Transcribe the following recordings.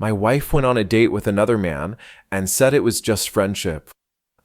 My wife went on a date with another man and said it was just friendship.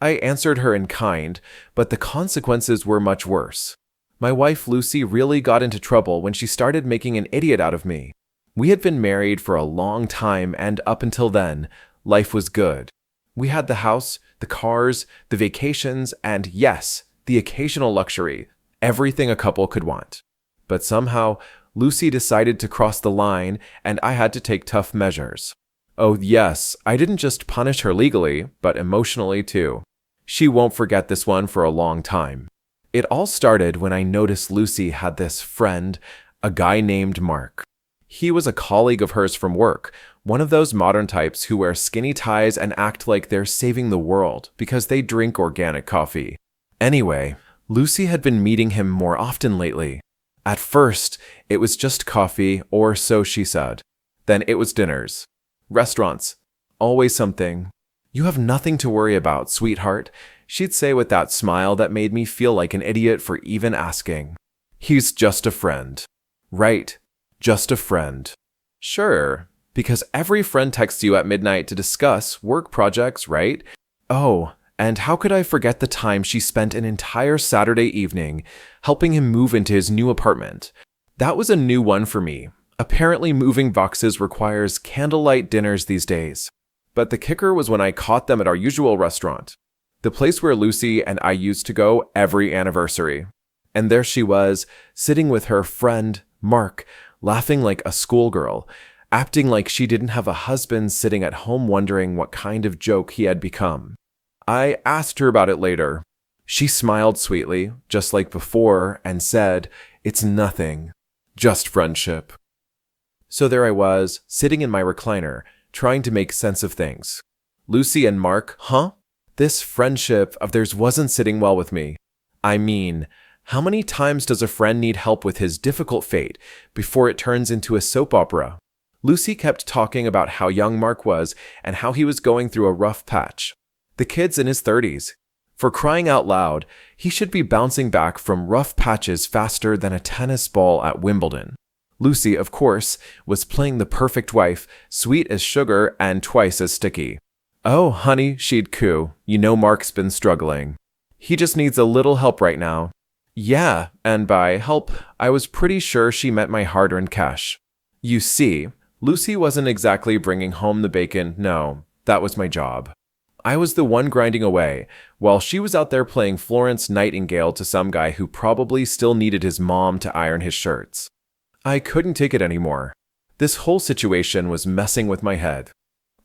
I answered her in kind, but the consequences were much worse. My wife Lucy really got into trouble when she started making an idiot out of me. We had been married for a long time, and up until then, life was good. We had the house, the cars, the vacations, and yes, the occasional luxury, everything a couple could want. But somehow, Lucy decided to cross the line, and I had to take tough measures. Oh yes, I didn't just punish her legally, but emotionally too. She won't forget this one for a long time. It all started when I noticed Lucy had this friend, a guy named Mark. He was a colleague of hers from work, one of those modern types who wear skinny ties and act like they're saving the world because they drink organic coffee. Anyway, Lucy had been meeting him more often lately. At first, it was just coffee, or so she said. Then it was dinners. Restaurants. Always something. "You have nothing to worry about, sweetheart," she'd say with that smile that made me feel like an idiot for even asking. "He's just a friend." Right. Just a friend. Sure, because every friend texts you at midnight to discuss work projects, right? Oh, and how could I forget the time she spent an entire Saturday evening helping him move into his new apartment? That was a new one for me. Apparently moving boxes requires candlelight dinners these days. But the kicker was when I caught them at our usual restaurant, the place where Lucy and I used to go every anniversary. And there she was, sitting with her friend, Mark, laughing like a schoolgirl, acting like she didn't have a husband, sitting at home wondering what kind of joke he had become. I asked her about it later. She smiled sweetly, just like before, and said, "It's nothing, just friendship." So there I was, sitting in my recliner, trying to make sense of things. Lucy and Mark, huh? This friendship of theirs wasn't sitting well with me. I mean, how many times does a friend need help with his difficult fate before it turns into a soap opera? Lucy kept talking about how young Mark was and how he was going through a rough patch. The kid's in his 30s. For crying out loud, he should be bouncing back from rough patches faster than a tennis ball at Wimbledon. Lucy, of course, was playing the perfect wife, sweet as sugar and twice as sticky. "Oh, honey," she'd coo, "you know Mark's been struggling. He just needs a little help right now." Yeah, and by help, I was pretty sure she meant my hard-earned cash. You see, Lucy wasn't exactly bringing home the bacon, no, that was my job. I was the one grinding away, while she was out there playing Florence Nightingale to some guy who probably still needed his mom to iron his shirts. I couldn't take it anymore. This whole situation was messing with my head.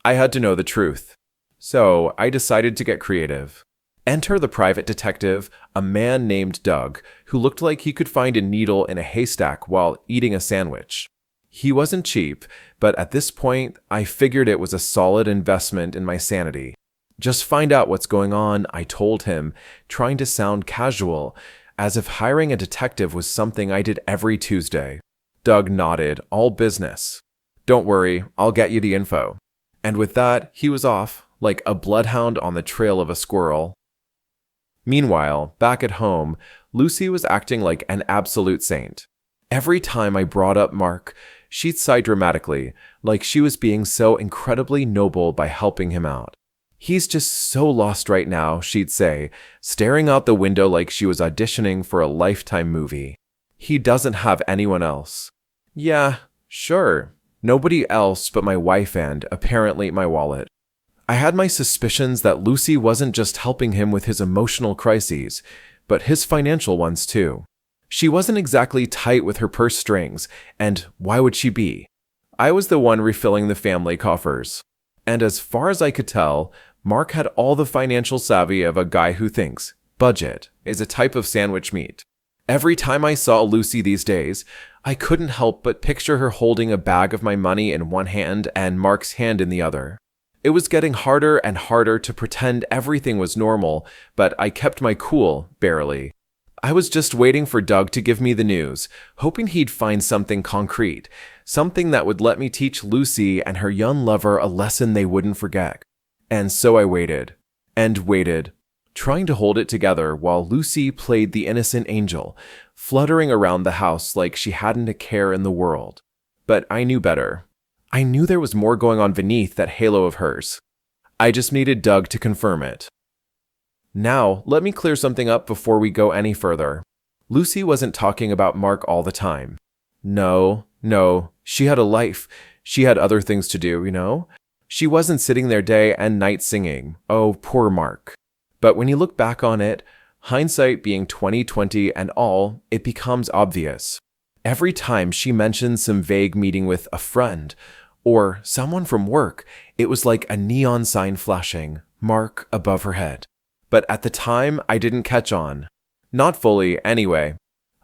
I had to know the truth. So I decided to get creative. Enter the private detective, a man named Doug, who looked like he could find a needle in a haystack while eating a sandwich. He wasn't cheap, but at this point, I figured it was a solid investment in my sanity. "Just find out what's going on," I told him, trying to sound casual, as if hiring a detective was something I did every Tuesday. Doug nodded, all business. "Don't worry, I'll get you the info." And with that, he was off, like a bloodhound on the trail of a squirrel. Meanwhile, back at home, Lucy was acting like an absolute saint. Every time I brought up Mark, she'd sigh dramatically, like she was being so incredibly noble by helping him out. "He's just so lost right now," she'd say, staring out the window like she was auditioning for a Lifetime movie. "He doesn't have anyone else." Yeah, sure. Nobody else but my wife and, apparently, my wallet. I had my suspicions that Lucy wasn't just helping him with his emotional crises, but his financial ones too. She wasn't exactly tight with her purse strings, and why would she be? I was the one refilling the family coffers. And as far as I could tell, Mark had all the financial savvy of a guy who thinks budget is a type of sandwich meat. Every time I saw Lucy these days, I couldn't help but picture her holding a bag of my money in one hand and Mark's hand in the other. It was getting harder and harder to pretend everything was normal, but I kept my cool, barely. I was just waiting for Doug to give me the news, hoping he'd find something concrete, something that would let me teach Lucy and her young lover a lesson they wouldn't forget. And so I waited, and waited, trying to hold it together while Lucy played the innocent angel, fluttering around the house like she hadn't a care in the world. But I knew better. I knew there was more going on beneath that halo of hers. I just needed Doug to confirm it. Now, let me clear something up before we go any further. Lucy wasn't talking about Mark all the time. No, she had a life. She had other things to do, you know? She wasn't sitting there day and night singing, "Oh, poor Mark." But when you look back on it, hindsight being 20/20 and all, it becomes obvious. Every time she mentioned some vague meeting with a friend or someone from work, it was like a neon sign flashing, Mark above her head. But at the time, I didn't catch on. Not fully, anyway.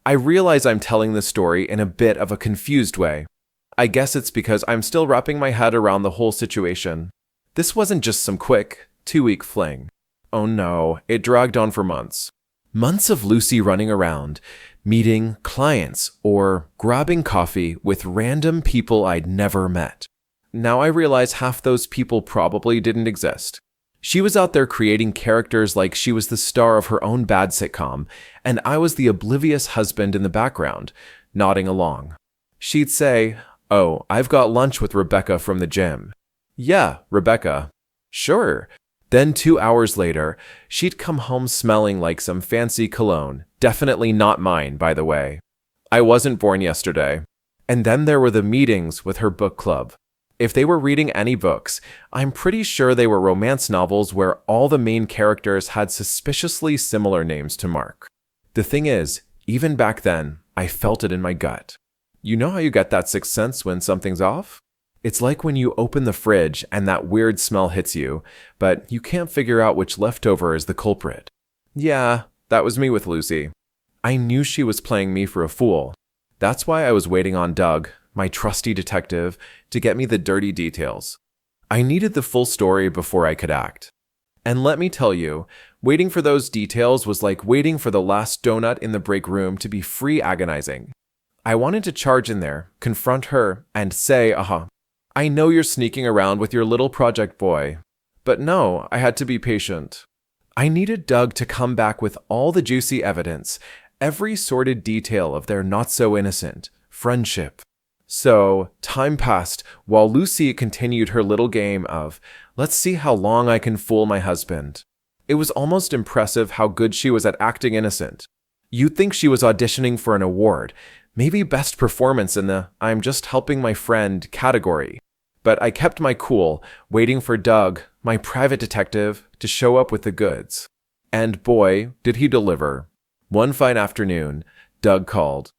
I realize I'm telling the story in a bit of a confused way. I guess it's because I'm still wrapping my head around the whole situation. This wasn't just some quick, 2-week fling. Oh no, it dragged on for months. Months of Lucy running around, meeting clients, or grabbing coffee with random people I'd never met. Now I realize half those people probably didn't exist. She was out there creating characters like she was the star of her own bad sitcom, and I was the oblivious husband in the background, nodding along. She'd say, "Oh, I've got lunch with Rebecca from the gym." "Yeah, Rebecca." "Sure." Then 2 hours later, she'd come home smelling like some fancy cologne, definitely not mine, by the way. I wasn't born yesterday. And then there were the meetings with her book club. If they were reading any books, I'm pretty sure they were romance novels where all the main characters had suspiciously similar names to Mark. The thing is, even back then, I felt it in my gut. You know how you get that sixth sense when something's off? It's like when you open the fridge and that weird smell hits you, but you can't figure out which leftover is the culprit. Yeah, that was me with Lucy. I knew she was playing me for a fool. That's why I was waiting on Doug, my trusty detective, to get me the dirty details. I needed the full story before I could act. And let me tell you, waiting for those details was like waiting for the last donut in the break room to be free agonizing. I wanted to charge in there, confront her, and say, "I know you're sneaking around with your little project boy." But no, I had to be patient. I needed Doug to come back with all the juicy evidence, every sordid detail of their not-so-innocent friendship. So, time passed while Lucy continued her little game of, let's see how long I can fool my husband. It was almost impressive how good she was at acting innocent. You'd think she was auditioning for an award, maybe best performance in the "I'm just helping my friend" category. But I kept my cool, waiting for Doug, my private detective, to show up with the goods. And boy, did he deliver. One fine afternoon, Doug called.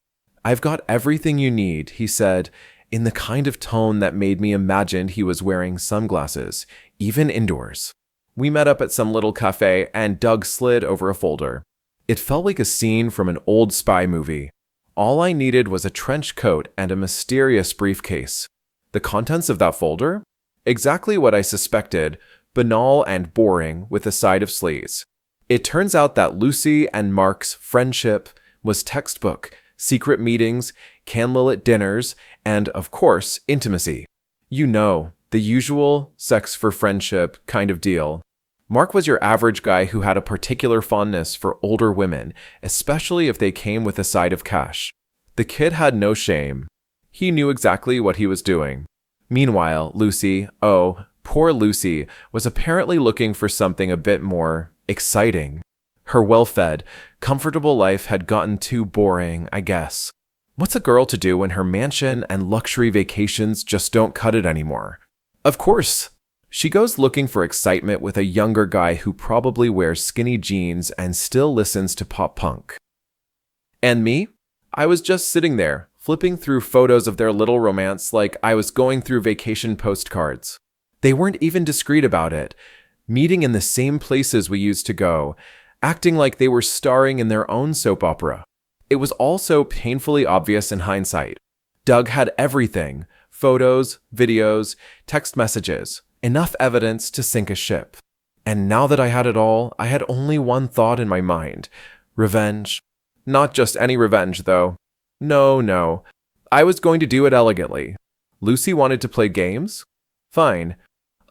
"I've got everything you need," he said, in the kind of tone that made me imagine he was wearing sunglasses, even indoors. We met up at some little cafe, and Doug slid over a folder. It felt like a scene from an old spy movie. All I needed was a trench coat and a mysterious briefcase. The contents of that folder? Exactly what I suspected, banal and boring with a side of sleaze. It turns out that Lucy and Mark's friendship was textbook, secret meetings, candlelit dinners, and, of course, intimacy. You know, the usual sex for friendship kind of deal. Mark was your average guy who had a particular fondness for older women, especially if they came with a side of cash. The kid had no shame. He knew exactly what he was doing. Meanwhile, Lucy, oh, poor Lucy, was apparently looking for something a bit more exciting. Her well-fed, comfortable life had gotten too boring, I guess. What's a girl to do when her mansion and luxury vacations just don't cut it anymore? Of course, she goes looking for excitement with a younger guy who probably wears skinny jeans and still listens to pop punk. And me? I was just sitting there, flipping through photos of their little romance like I was going through vacation postcards. They weren't even discreet about it, meeting in the same places we used to go, acting like they were starring in their own soap opera. It was all so painfully obvious in hindsight. Doug had everything: photos, videos, text messages, enough evidence to sink a ship. And now that I had it all, I had only one thought in my mind: revenge. Not just any revenge, though. No. I was going to do it elegantly. Lucy wanted to play games? Fine.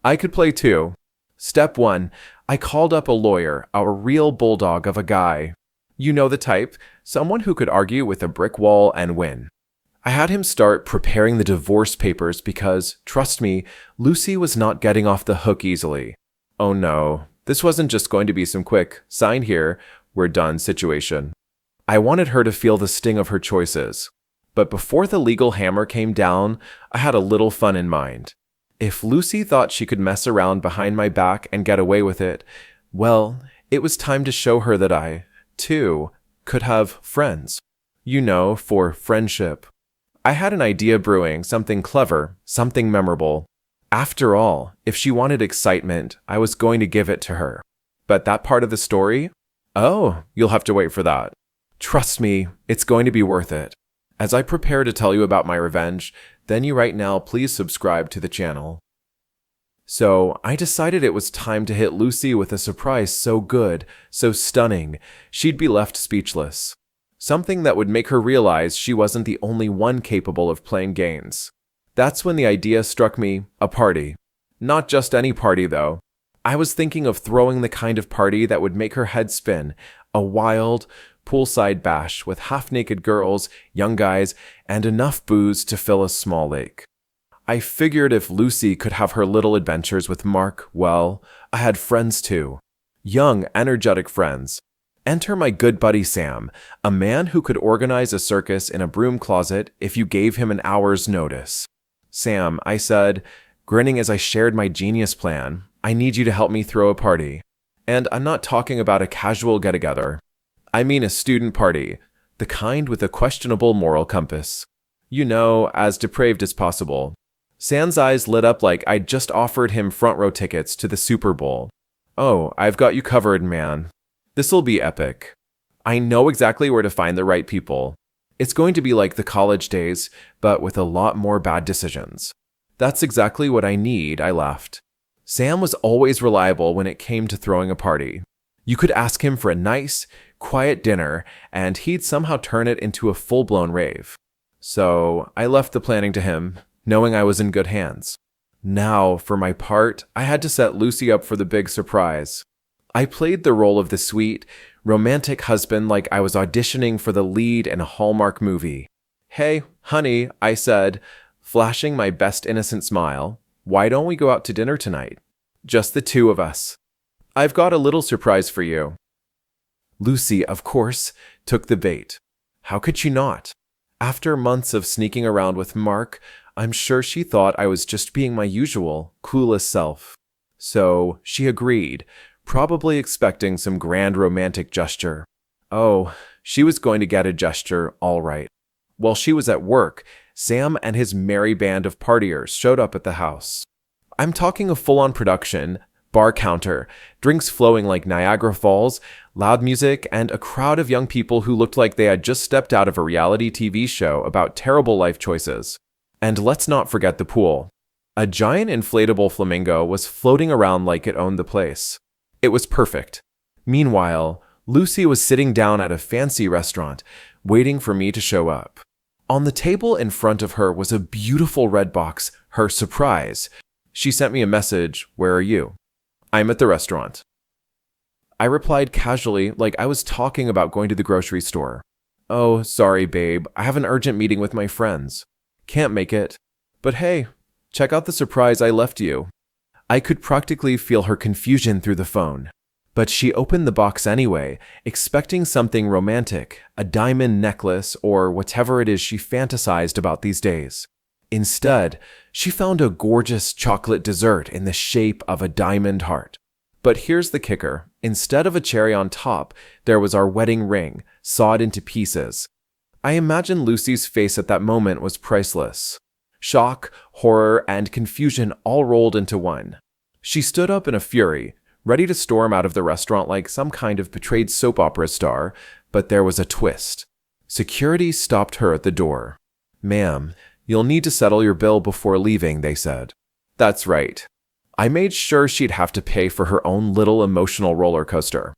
I could play too. Step 1. I called up a lawyer, a real bulldog of a guy. You know the type, someone who could argue with a brick wall and win. I had him start preparing the divorce papers because, trust me, Lucy was not getting off the hook easily. Oh no, this wasn't just going to be some quick, sign here, we're done situation. I wanted her to feel the sting of her choices. But before the legal hammer came down, I had a little fun in mind. If Lucy thought she could mess around behind my back and get away with it, well, it was time to show her that I, too, could have friends. You know, for friendship. I had an idea brewing, something clever, something memorable. After all, if she wanted excitement, I was going to give it to her. But that part of the story? Oh, you'll have to wait for that. Trust me, it's going to be worth it. As I prepare to tell you about my revenge, then you right now please subscribe to the channel. So, I decided it was time to hit Lucy with a surprise so good, so stunning, she'd be left speechless. Something that would make her realize she wasn't the only one capable of playing games. That's when the idea struck me, a party. Not just any party, though. I was thinking of throwing the kind of party that would make her head spin, a wild, poolside bash with half-naked girls, young guys, and enough booze to fill a small lake. I figured if Lucy could have her little adventures with Mark, well, I had friends too. Young, energetic friends. Enter my good buddy Sam, a man who could organize a circus in a broom closet if you gave him an hour's notice. Sam, I said, grinning as I shared my genius plan, I need you to help me throw a party. And I'm not talking about a casual get-together. I mean a student party, the kind with a questionable moral compass. You know, as depraved as possible. Sam's eyes lit up like I'd just offered him front row tickets to the Super Bowl. Oh, I've got you covered, man. This'll be epic. I know exactly where to find the right people. It's going to be like the college days, but with a lot more bad decisions. That's exactly what I need, I laughed. Sam was always reliable when it came to throwing a party. You could ask him for a nice, quiet dinner, and he'd somehow turn it into a full-blown rave. So I left the planning to him, knowing I was in good hands. Now, for my part, I had to set Lucy up for the big surprise. I played the role of the sweet, romantic husband like I was auditioning for the lead in a Hallmark movie. Hey, honey, I said, flashing my best innocent smile, why don't we go out to dinner tonight? Just the two of us. I've got a little surprise for you. Lucy, of course, took the bait. How could she not? After months of sneaking around with Mark, I'm sure she thought I was just being my usual, coolest self. So she agreed, probably expecting some grand romantic gesture. Oh, she was going to get a gesture, all right. While she was at work, Sam and his merry band of partiers showed up at the house. I'm talking a full-on production, bar counter, drinks flowing like Niagara Falls, loud music, and a crowd of young people who looked like they had just stepped out of a reality TV show about terrible life choices. And let's not forget the pool. A giant inflatable flamingo was floating around like it owned the place. It was perfect. Meanwhile, Lucy was sitting down at a fancy restaurant, waiting for me to show up. On the table in front of her was a beautiful red box, her surprise. She sent me a message, "Where are you?" "I'm at the restaurant." I replied casually, like I was talking about going to the grocery store. "Oh, sorry, babe. I have an urgent meeting with my friends. Can't make it. But hey, check out the surprise I left you." I could practically feel her confusion through the phone. But she opened the box anyway, expecting something romantic, a diamond necklace, or whatever it is she fantasized about these days. Instead, she found a gorgeous chocolate dessert in the shape of a diamond heart. But here's the kicker. Instead of a cherry on top, there was our wedding ring, sawed into pieces. I imagine Lucy's face at that moment was priceless. Shock, horror, and confusion all rolled into one. She stood up in a fury, ready to storm out of the restaurant like some kind of betrayed soap opera star, but there was a twist. Security stopped her at the door. "Ma'am, you'll need to settle your bill before leaving," they said. That's right. I made sure she'd have to pay for her own little emotional roller coaster.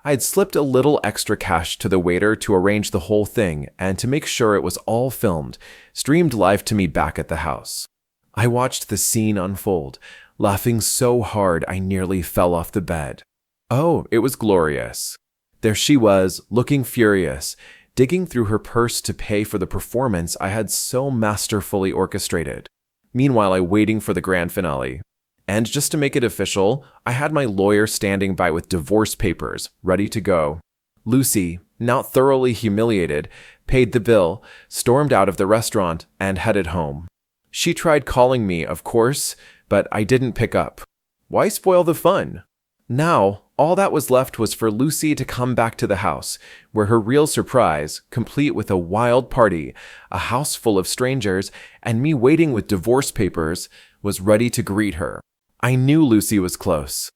I'd slipped a little extra cash to the waiter to arrange the whole thing and to make sure it was all filmed, streamed live to me back at the house. I watched the scene unfold, laughing so hard I nearly fell off the bed. Oh, it was glorious. There she was, looking furious, digging through her purse to pay for the performance I had so masterfully orchestrated. Meanwhile, I waiting for the grand finale. And just to make it official, I had my lawyer standing by with divorce papers, ready to go. Lucy, now thoroughly humiliated, paid the bill, stormed out of the restaurant, and headed home. She tried calling me, of course, but I didn't pick up. Why spoil the fun? Now, all that was left was for Lucy to come back to the house, where her real surprise, complete with a wild party, a house full of strangers, and me waiting with divorce papers, was ready to greet her. I knew Lucy was close.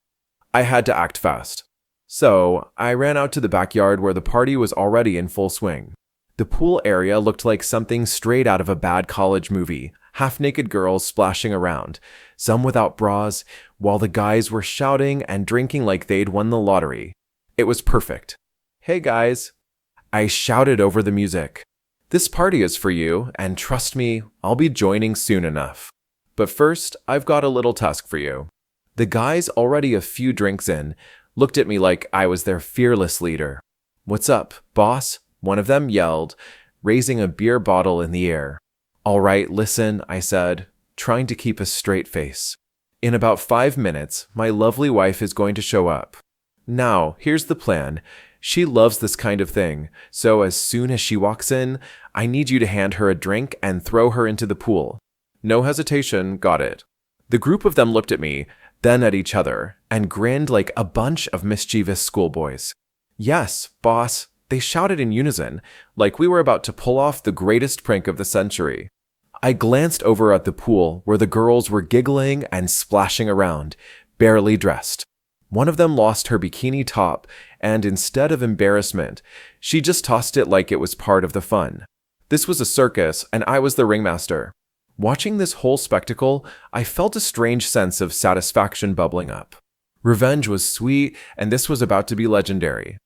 I had to act fast. So, I ran out to the backyard where the party was already in full swing. The pool area looked like something straight out of a bad college movie, half-naked girls splashing around, some without bras, while the guys were shouting and drinking like they'd won the lottery. It was perfect. "Hey guys," I shouted over the music. "This party is for you, and trust me, I'll be joining soon enough. But first, I've got a little task for you." The guys, already a few drinks in, looked at me like I was their fearless leader. "What's up, boss?" one of them yelled, raising a beer bottle in the air. "All right, listen," I said, trying to keep a straight face. "In about 5 minutes, my lovely wife is going to show up. Now, here's the plan. She loves this kind of thing, so as soon as she walks in, I need you to hand her a drink and throw her into the pool. No hesitation, got it." The group of them looked at me, then at each other, and grinned like a bunch of mischievous schoolboys. "Yes, boss," they shouted in unison, like we were about to pull off the greatest prank of the century. I glanced over at the pool where the girls were giggling and splashing around, barely dressed. One of them lost her bikini top, and instead of embarrassment, she just tossed it like it was part of the fun. This was a circus, and I was the ringmaster. Watching this whole spectacle, I felt a strange sense of satisfaction bubbling up. Revenge was sweet, and this was about to be legendary.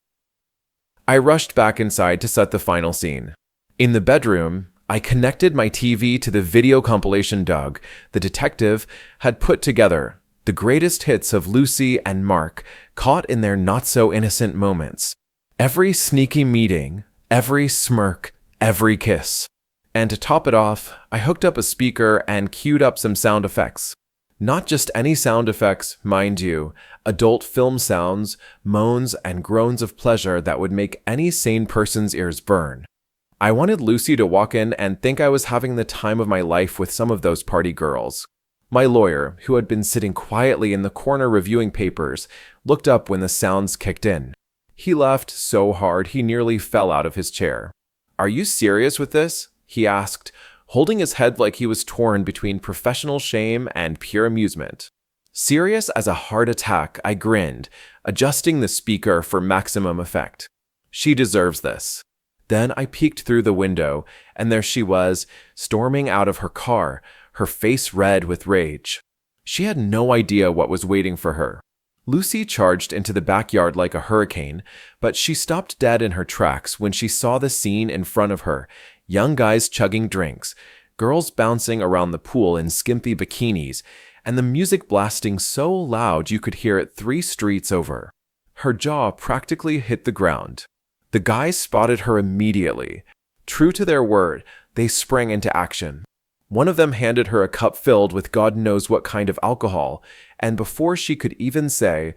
I rushed back inside to set the final scene. In the bedroom, I connected my TV to the video compilation Doug, the detective, had put together, the greatest hits of Lucy and Mark, caught in their not-so-innocent moments. Every sneaky meeting, every smirk, every kiss. And to top it off, I hooked up a speaker and queued up some sound effects. Not just any sound effects, mind you, adult film sounds, moans, and groans of pleasure that would make any sane person's ears burn. I wanted Lucy to walk in and think I was having the time of my life with some of those party girls. My lawyer, who had been sitting quietly in the corner reviewing papers, looked up when the sounds kicked in. He laughed so hard he nearly fell out of his chair. "Are you serious with this?" he asked, holding his head like he was torn between professional shame and pure amusement. Serious as a heart attack, I grinned, adjusting the speaker for maximum effect. "She deserves this." Then I peeked through the window, and there she was, storming out of her car, her face red with rage. She had no idea what was waiting for her. Lucy charged into the backyard like a hurricane, but she stopped dead in her tracks when she saw the scene in front of her: young guys chugging drinks, girls bouncing around the pool in skimpy bikinis, and the music blasting so loud you could hear it 3 streets over. Her jaw practically hit the ground. The guys spotted her immediately. True to their word, they sprang into action. One of them handed her a cup filled with God knows what kind of alcohol, and before she could even say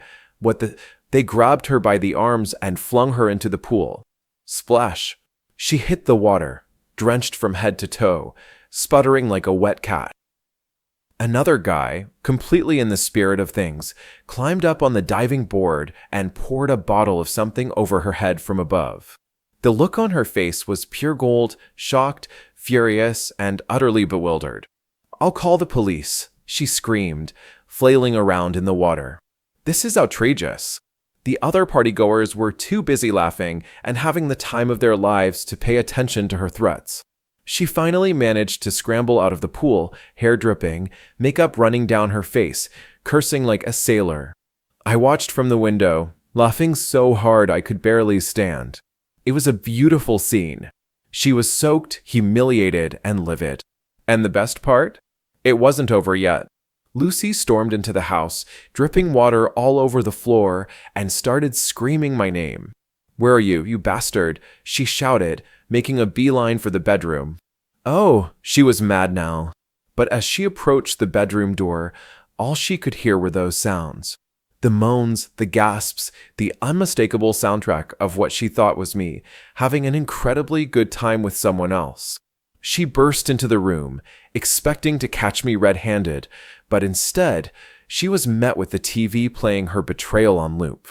they grabbed her by the arms and flung her into the pool. Splash! She hit the water, drenched from head to toe, sputtering like a wet cat. Another guy, completely in the spirit of things, climbed up on the diving board and poured a bottle of something over her head from above. The look on her face was pure gold, shocked, furious, and utterly bewildered. "I'll call the police," she screamed, flailing around in the water. "This is outrageous." The other partygoers were too busy laughing and having the time of their lives to pay attention to her threats. She finally managed to scramble out of the pool, hair dripping, makeup running down her face, cursing like a sailor. I watched from the window, laughing so hard I could barely stand. It was a beautiful scene. She was soaked, humiliated, and livid. And the best part? It wasn't over yet. Lucy stormed into the house, dripping water all over the floor, and started screaming my name. "Where are you, you bastard?" she shouted, making a beeline for the bedroom. Oh, she was mad now. But as she approached the bedroom door, all she could hear were those sounds. The moans, the gasps, the unmistakable soundtrack of what she thought was me, having an incredibly good time with someone else. She burst into the room, expecting to catch me red-handed, but instead, she was met with the TV playing her Betrayal on loop.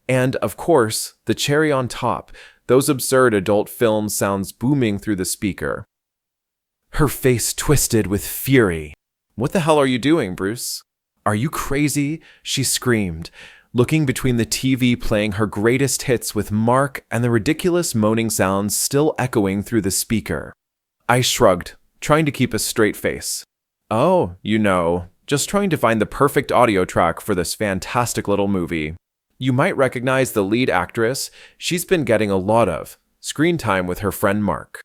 And, of course, the cherry on top, those absurd adult film sounds booming through the speaker. Her face twisted with fury. "What the hell are you doing, Bruce? Are you crazy?" she screamed, looking between the TV playing her greatest hits with Mark and the ridiculous moaning sounds still echoing through the speaker. I shrugged, trying to keep a straight face. "Oh, just trying to find the perfect audio track for this fantastic little movie. You might recognize the lead actress. She's been getting a lot of screen time with her friend Mark."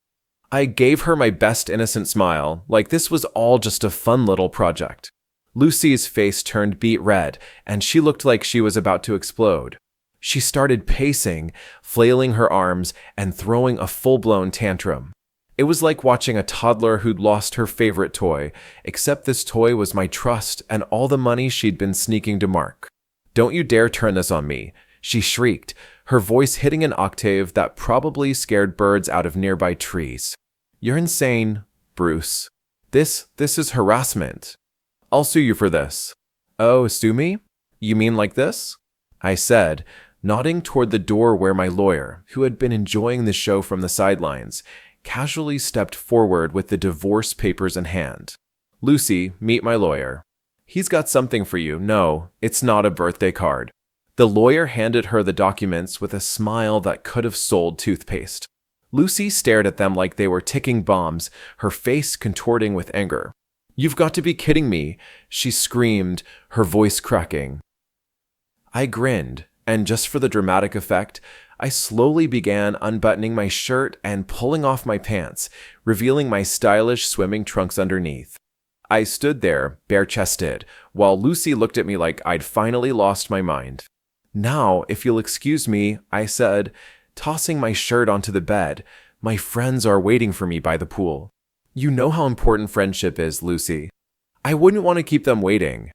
I gave her my best innocent smile, like this was all just a fun little project. Lucy's face turned beet red, and she looked like she was about to explode. She started pacing, flailing her arms, and throwing a full-blown tantrum. It was like watching a toddler who'd lost her favorite toy, except this toy was my trust and all the money she'd been sneaking to Mark. "Don't you dare turn this on me," she shrieked, her voice hitting an octave that probably scared birds out of nearby trees. "You're insane, Bruce. This is harassment. I'll sue you for this." "Oh, sue me? You mean like this?" I said, nodding toward the door where my lawyer, who had been enjoying the show from the sidelines, casually stepped forward with the divorce papers in hand. "Lucy, meet my lawyer. He's got something for you. No, it's not a birthday card." The lawyer handed her the documents with a smile that could have sold toothpaste. Lucy stared at them like they were ticking bombs, her face contorting with anger. "You've got to be kidding me," she screamed, her voice cracking. I grinned, and just for the dramatic effect, I slowly began unbuttoning my shirt and pulling off my pants, revealing my stylish swimming trunks underneath. I stood there, bare-chested, while Lucy looked at me like I'd finally lost my mind. "Now, if you'll excuse me," I said, tossing my shirt onto the bed. "My friends are waiting for me by the pool. You know how important friendship is, Lucy. I wouldn't want to keep them waiting."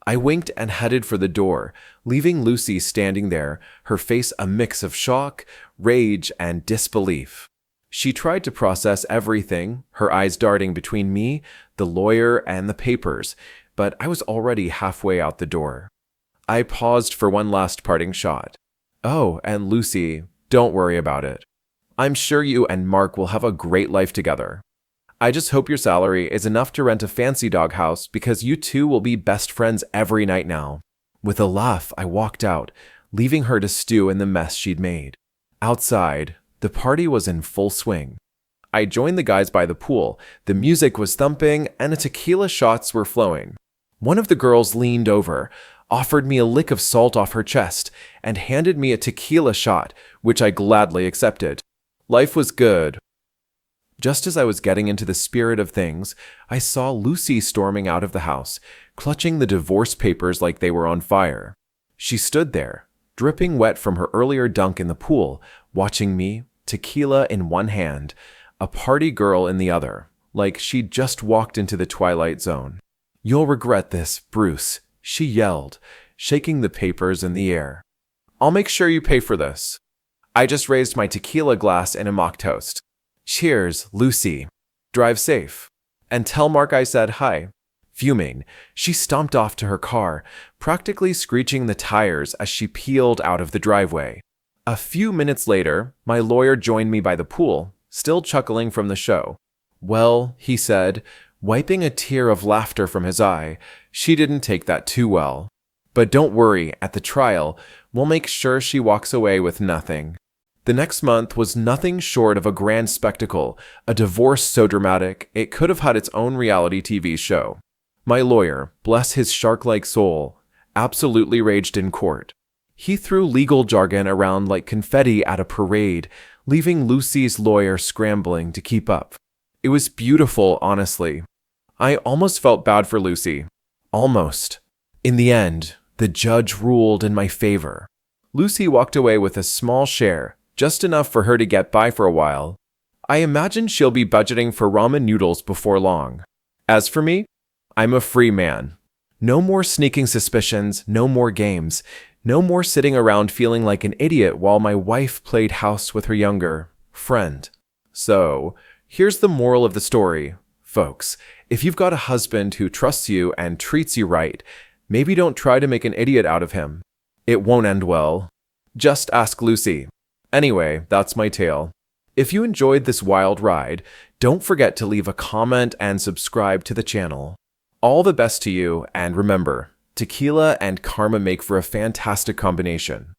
I winked and headed for the door, leaving Lucy standing there, her face a mix of shock, rage, and disbelief. She tried to process everything, her eyes darting between me, the lawyer, and the papers, but I was already halfway out the door. I paused for one last parting shot. "Oh, and Lucy, don't worry about it. I'm sure you and Mark will have a great life together. I just hope your salary is enough to rent a fancy doghouse because you two will be best friends every night now." With a laugh, I walked out, leaving her to stew in the mess she'd made. Outside, the party was in full swing. I joined the guys by the pool, the music was thumping, and the tequila shots were flowing. One of the girls leaned over, offered me a lick of salt off her chest, and handed me a tequila shot, which I gladly accepted. Life was good. Just as I was getting into the spirit of things, I saw Lucy storming out of the house, clutching the divorce papers like they were on fire. She stood there, dripping wet from her earlier dunk in the pool, watching me, tequila in one hand, a party girl in the other, like she'd just walked into the Twilight Zone. "You'll regret this, Bruce," she yelled, shaking the papers in the air. "I'll make sure you pay for this." I just raised my tequila glass in a mock toast. "Cheers, Lucy. Drive safe. And tell Mark I said hi." Fuming, she stomped off to her car, practically screeching the tires as she peeled out of the driveway. A few minutes later, my lawyer joined me by the pool, still chuckling from the show. "Well," he said, wiping a tear of laughter from his eye, "she didn't take that too well. But don't worry, at the trial, we'll make sure she walks away with nothing." The next month was nothing short of a grand spectacle, a divorce so dramatic it could have had its own reality TV show. My lawyer, bless his shark-like soul, absolutely raged in court. He threw legal jargon around like confetti at a parade, leaving Lucy's lawyer scrambling to keep up. It was beautiful, honestly. I almost felt bad for Lucy. Almost. In the end, the judge ruled in my favor. Lucy walked away with a small share, just enough for her to get by for a while. I imagine she'll be budgeting for ramen noodles before long. As for me, I'm a free man. No more sneaking suspicions, no more games, no more sitting around feeling like an idiot while my wife played house with her younger friend. So, here's the moral of the story, folks. If you've got a husband who trusts you and treats you right, maybe don't try to make an idiot out of him. It won't end well. Just ask Lucy. Anyway, that's my tale. If you enjoyed this wild ride, don't forget to leave a comment and subscribe to the channel. All the best to you, and remember, tequila and karma make for a fantastic combination.